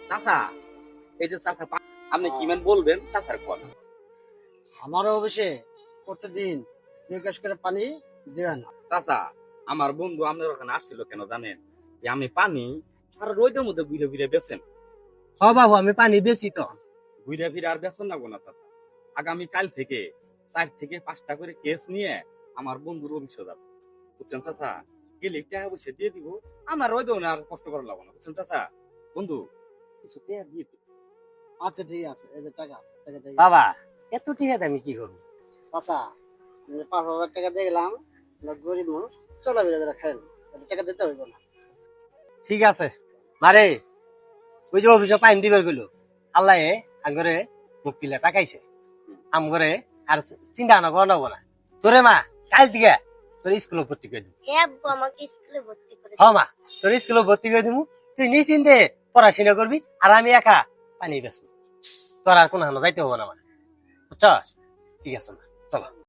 চাচা এই যে চাচা আপনি কি মান বলবেন চাচার কোন আমারও অফিসে প্রতিদিন 2 গ্লাস করে পানি দেয় না। চাচা আমার বন্ধু আপনার ওখানে আসছিল কেন জানেন যে আমি পানি আর রোদের মধ্যে ঘুরে ঘুরে বেছেন হ বাবু, আমি পানি বেশি তো। ঘুরে ফিরে আর বেছেন না গোনা চাচা আগামী কাল থেকে 4 থেকে 5টা করে কেস নিয়ে আমার বন্ধুর অফিসে যাবে বুঝছেন চাচা গেলে টাকা পয়সা দিয়ে দিব আমার রোদেও না আর কষ্ট করা লাগবে না বুঝছেন চাচা বন্ধু কিছু টাকা দিয়ে দিন আচ্ছা ঠিক আছে, এই যে টাকা টাকা টাকা। বাবা এত টিহাতে আমি কি করবো? চাচা, এই যে 5,000 টাকা দিয়ে গেলাম, আমরা গরিব মানুষ, চলাফেরা করে খাইল, টাকা দিতে হইব না। ঠিক আছে মারে, ওই যে অফিসে পাইন দিবার গেল আল্লাহ আঙ্গরে মুক্তিলে টাকাইছে আমগরে আর চিন্তা না করা নব না। তোরে মা কাল থেকে তোর স্কুলে ভর্তি করে দিব। আব্বু আমাকে স্কুলে ভর্তি করে হ মা, তোর স্কুলে ভর্তি করে দিব, তুই নিশ্চিন্তে পড়াশোনা করবি আর আমি একা পানি বেসবো, তোর আর কোনো যাইতে হবো না মা, বুঝছ? ঠিক আছে মা, চলো।